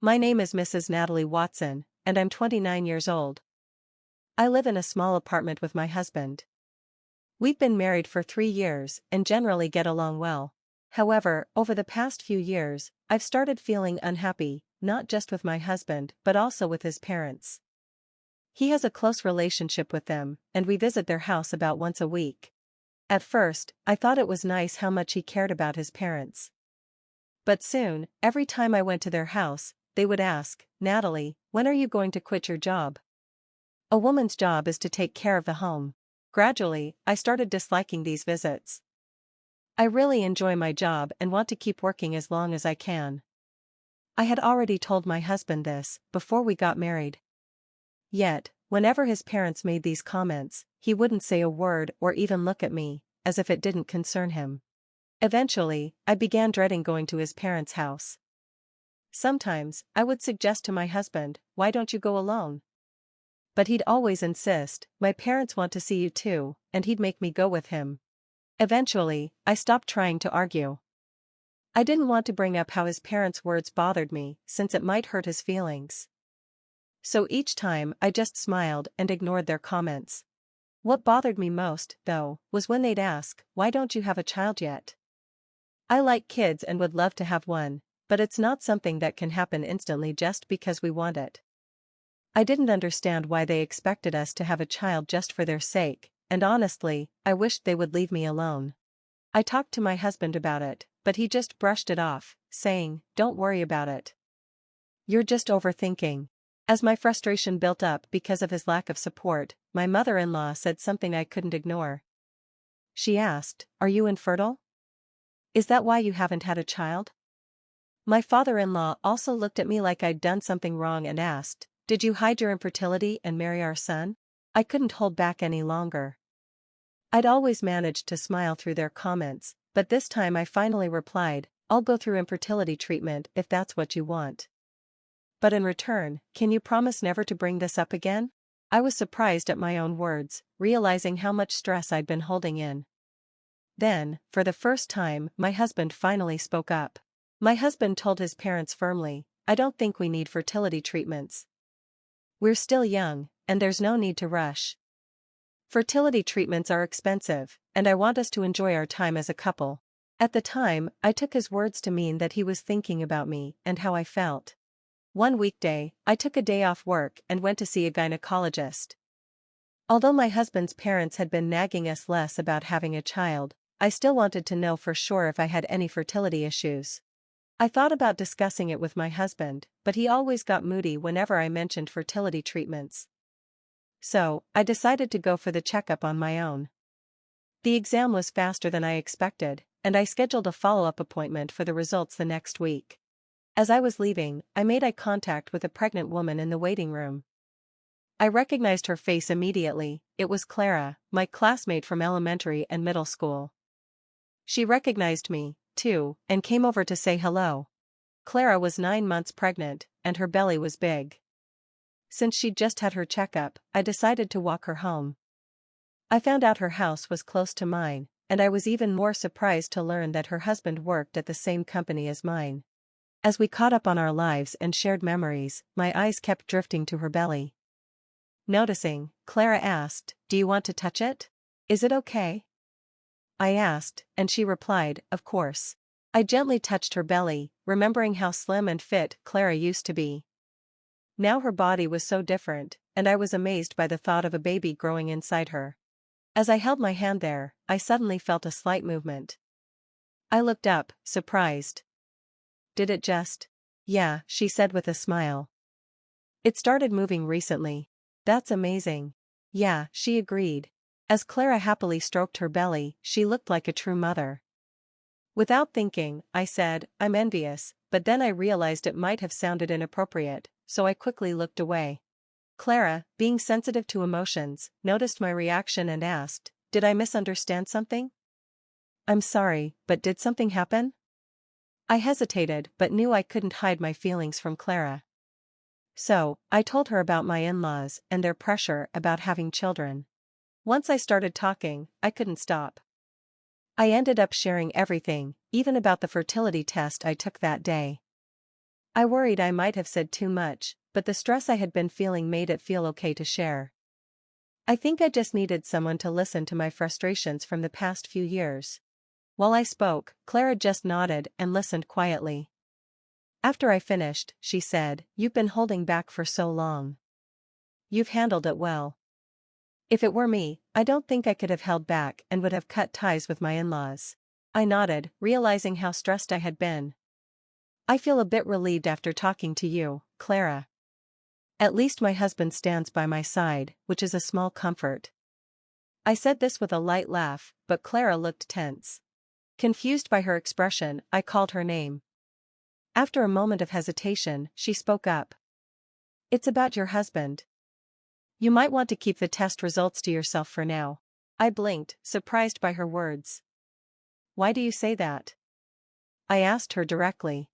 My name is Mrs. Natalie Watson, and I'm 29 years old. I live in a small apartment with my husband. We've been married for 3 years and generally get along well. However, over the past few years, I've started feeling unhappy, not just with my husband but also with his parents. He has a close relationship with them, and we visit their house about once a week. At first, I thought it was nice how much he cared about his parents. But soon, every time I went to their house, they would ask, "Natalie, when are you going to quit your job? A woman's job is to take care of the home." Gradually, I started disliking these visits. I really enjoy my job and want to keep working as long as I can. I had already told my husband this before we got married. Yet, whenever his parents made these comments, he wouldn't say a word or even look at me, as if it didn't concern him. Eventually, I began dreading going to his parents' house. Sometimes, I would suggest to my husband, "Why don't you go alone?" But he'd always insist, "My parents want to see you too," and he'd make me go with him. Eventually, I stopped trying to argue. I didn't want to bring up how his parents' words bothered me, since it might hurt his feelings. So each time, I just smiled and ignored their comments. What bothered me most, though, was when they'd ask, "Why don't you have a child yet?" I like kids and would love to have one, but it's not something that can happen instantly just because we want it. I didn't understand why they expected us to have a child just for their sake, and honestly, I wished they would leave me alone. I talked to my husband about it, but he just brushed it off, saying, "Don't worry about it. You're just overthinking." As my frustration built up because of his lack of support, my mother-in-law said something I couldn't ignore. She asked, "Are you infertile? Is that why you haven't had a child?" My father-in-law also looked at me like I'd done something wrong and asked, "Did you hide your infertility and marry our son?" I couldn't hold back any longer. I'd always managed to smile through their comments, but this time I finally replied, "I'll go through infertility treatment if that's what you want. But in return, can you promise never to bring this up again?" I was surprised at my own words, realizing how much stress I'd been holding in. Then, for the first time, my husband finally spoke up. My husband told his parents firmly, "I don't think we need fertility treatments. We're still young, and there's no need to rush. Fertility treatments are expensive, and I want us to enjoy our time as a couple." At the time, I took his words to mean that he was thinking about me and how I felt. One weekday, I took a day off work and went to see a gynecologist. Although my husband's parents had been nagging us less about having a child, I still wanted to know for sure if I had any fertility issues. I thought about discussing it with my husband, but he always got moody whenever I mentioned fertility treatments. So, I decided to go for the checkup on my own. The exam was faster than I expected, and I scheduled a follow-up appointment for the results the next week. As I was leaving, I made eye contact with a pregnant woman in the waiting room. I recognized her face immediately. It was Clara, my classmate from elementary and middle school. She recognized me, too, and came over to say hello. Clara was 9 months pregnant, and her belly was big. Since she'd just had her checkup, I decided to walk her home. I found out her house was close to mine, and I was even more surprised to learn that her husband worked at the same company as mine. As we caught up on our lives and shared memories, my eyes kept drifting to her belly. Noticing, Clara asked, "Do you want to touch it? Is it okay?" I asked, and she replied, "Of course." I gently touched her belly, remembering how slim and fit Clara used to be. Now her body was so different, and I was amazed by the thought of a baby growing inside her. As I held my hand there, I suddenly felt a slight movement. I looked up, surprised. "Did it just?" "Yeah," she said with a smile. "It started moving recently." "That's amazing." "Yeah," she agreed. As Clara happily stroked her belly, she looked like a true mother. Without thinking, I said, "I'm envious," but then I realized it might have sounded inappropriate, so I quickly looked away. Clara, being sensitive to emotions, noticed my reaction and asked, "Did I misunderstand something?" "I'm sorry, but did something happen?" I hesitated but knew I couldn't hide my feelings from Clara. So, I told her about my in-laws and their pressure about having children. Once I started talking, I couldn't stop. I ended up sharing everything, even about the fertility test I took that day. I worried I might have said too much, but the stress I had been feeling made it feel okay to share. I think I just needed someone to listen to my frustrations from the past few years. While I spoke, Clara just nodded and listened quietly. After I finished, she said, "You've been holding back for so long. You've handled it well. If it were me, I don't think I could have held back and would have cut ties with my in-laws." I nodded, realizing how stressed I had been. "I feel a bit relieved after talking to you, Clara. At least my husband stands by my side, which is a small comfort." I said this with a light laugh, but Clara looked tense. Confused by her expression, I called her name. After a moment of hesitation, she spoke up. "It's about your husband. You might want to keep the test results to yourself for now." I blinked, surprised by her words. "Why do you say that?" I asked her directly.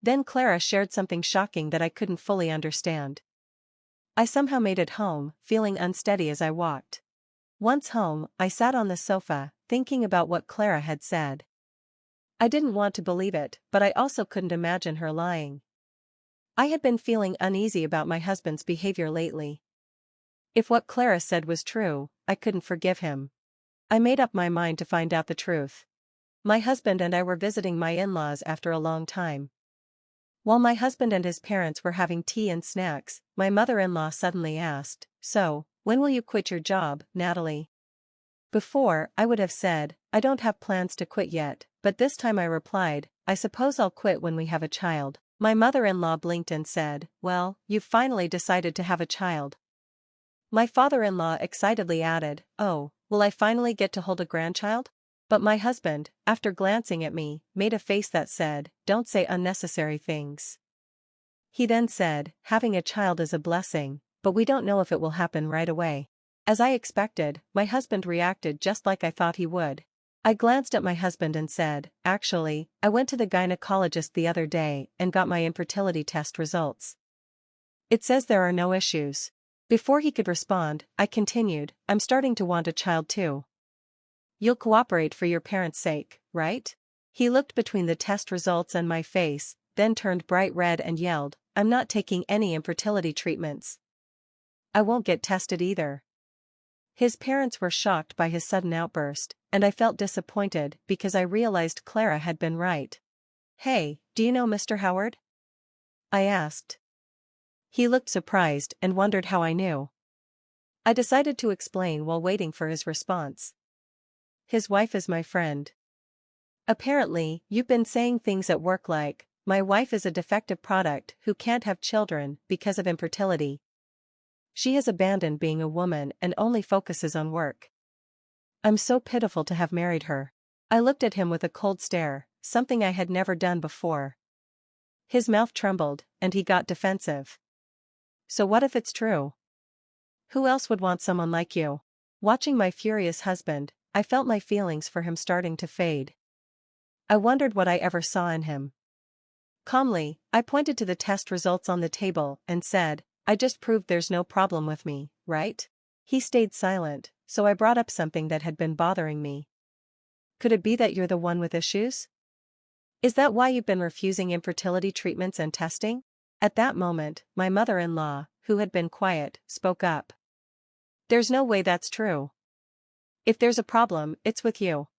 Then Clara shared something shocking that I couldn't fully understand. I somehow made it home, feeling unsteady as I walked. Once home, I sat on the sofa, thinking about what Clara had said. I didn't want to believe it, but I also couldn't imagine her lying. I had been feeling uneasy about my husband's behavior lately. If what Clara said was true, I couldn't forgive him. I made up my mind to find out the truth. My husband and I were visiting my in-laws after a long time. While my husband and his parents were having tea and snacks, my mother-in-law suddenly asked, "So, when will you quit your job, Natalie?" Before, I would have said, "I don't have plans to quit yet," but this time I replied, "I suppose I'll quit when we have a child." My mother-in-law blinked and said, "Well, you've finally decided to have a child." My father-in-law excitedly added, "Oh, will I finally get to hold a grandchild?" But my husband, after glancing at me, made a face that said, "Don't say unnecessary things." He then said, "Having a child is a blessing, but we don't know if it will happen right away." As I expected, my husband reacted just like I thought he would. I glanced at my husband and said, "Actually, I went to the gynecologist the other day and got my infertility test results. It says there are no issues." Before he could respond, I continued, "I'm starting to want a child too. You'll cooperate for your parents' sake, right?" He looked between the test results and my face, then turned bright red and yelled, "I'm not taking any infertility treatments. I won't get tested either." His parents were shocked by his sudden outburst, and I felt disappointed because I realized Clara had been right. "Hey, do you know Mr. Howard?" I asked. He looked surprised and wondered how I knew. I decided to explain while waiting for his response. "His wife is my friend. Apparently, you've been saying things at work like, 'My wife is a defective product who can't have children because of infertility. She has abandoned being a woman and only focuses on work. I'm so pitiful to have married her.'" I looked at him with a cold stare, something I had never done before. His mouth trembled, and he got defensive. "So what if it's true? Who else would want someone like you?" Watching my furious husband, I felt my feelings for him starting to fade. I wondered what I ever saw in him. Calmly, I pointed to the test results on the table and said, "I just proved there's no problem with me, right?" He stayed silent, so I brought up something that had been bothering me. "Could it be that you're the one with issues? Is that why you've been refusing infertility treatments and testing?" At that moment, my mother-in-law, who had been quiet, spoke up. "There's no way that's true. If there's a problem, it's with you."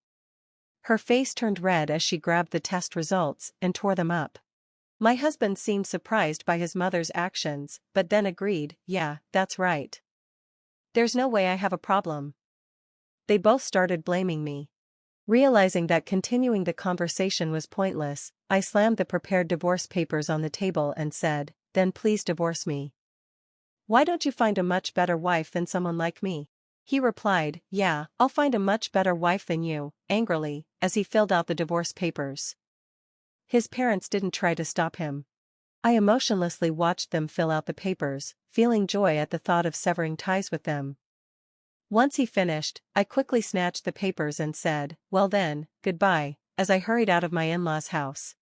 Her face turned red as she grabbed the test results and tore them up. My husband seemed surprised by his mother's actions, but then agreed, "Yeah, that's right. There's no way I have a problem." They both started blaming me. Realizing that continuing the conversation was pointless, I slammed the prepared divorce papers on the table and said, "Then please divorce me. Why don't you find a much better wife than someone like me?" He replied, "Yeah, I'll find a much better wife than you," angrily, as he filled out the divorce papers. His parents didn't try to stop him. I emotionlessly watched them fill out the papers, feeling joy at the thought of severing ties with them. Once he finished, I quickly snatched the papers and said, "Well then, goodbye," as I hurried out of my in-laws' house.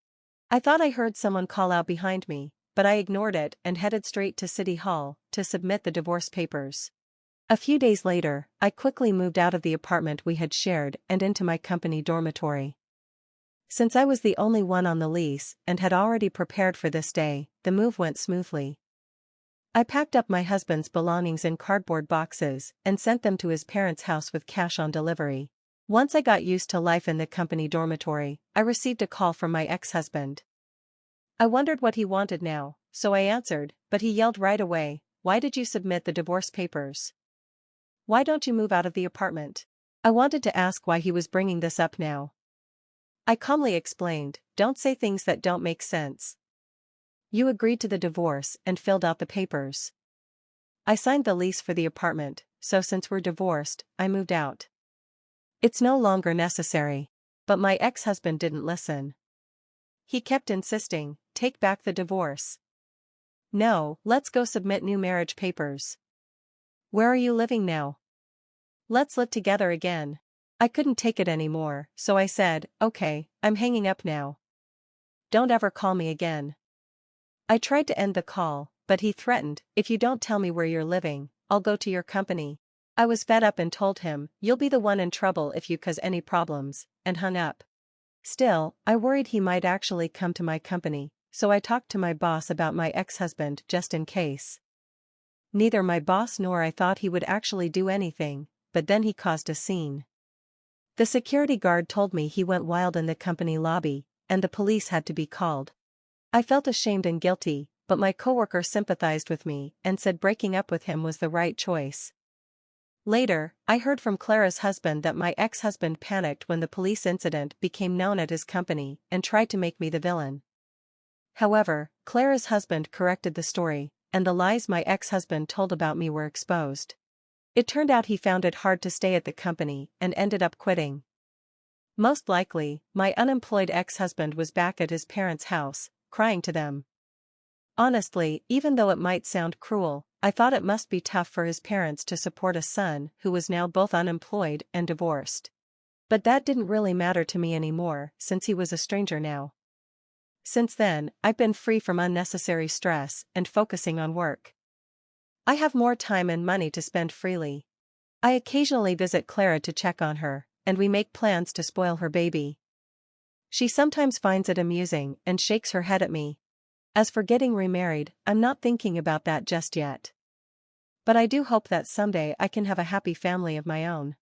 I thought I heard someone call out behind me, but I ignored it and headed straight to City Hall to submit the divorce papers. A few days later, I quickly moved out of the apartment we had shared and into my company dormitory. Since I was the only one on the lease and had already prepared for this day, the move went smoothly. I packed up my husband's belongings in cardboard boxes and sent them to his parents' house with cash on delivery. Once I got used to life in the company dormitory, I received a call from my ex-husband. I wondered what he wanted now, so I answered, but he yelled right away, "Why did you submit the divorce papers? Why don't you move out of the apartment?" I wanted to ask why he was bringing this up now. I calmly explained, "Don't say things that don't make sense. You agreed to the divorce and filled out the papers. I signed the lease for the apartment, so since we're divorced, I moved out. It's no longer necessary." But my ex-husband didn't listen. He kept insisting, "Take back the divorce. No, let's go submit new marriage papers. Where are you living now? Let's live together again." I couldn't take it anymore, so I said, "Okay, I'm hanging up now. Don't ever call me again." I tried to end the call, but he threatened, "If you don't tell me where you're living, I'll go to your company." I was fed up and told him, "You'll be the one in trouble if you cause any problems," and hung up. Still, I worried he might actually come to my company, so I talked to my boss about my ex-husband just in case. Neither my boss nor I thought he would actually do anything, but then he caused a scene. The security guard told me he went wild in the company lobby, and the police had to be called. I felt ashamed and guilty, but my coworker sympathized with me and said breaking up with him was the right choice. Later, I heard from Clara's husband that my ex-husband panicked when the police incident became known at his company and tried to make me the villain. However, Clara's husband corrected the story, and the lies my ex-husband told about me were exposed. It turned out he found it hard to stay at the company and ended up quitting. Most likely, my unemployed ex-husband was back at his parents' house, crying to them. Honestly, even though it might sound cruel, I thought it must be tough for his parents to support a son who was now both unemployed and divorced. But that didn't really matter to me anymore, since he was a stranger now. Since then, I've been free from unnecessary stress and focusing on work. I have more time and money to spend freely. I occasionally visit Clara to check on her, and we make plans to spoil her baby. She sometimes finds it amusing and shakes her head at me. As for getting remarried, I'm not thinking about that just yet. But I do hope that someday I can have a happy family of my own.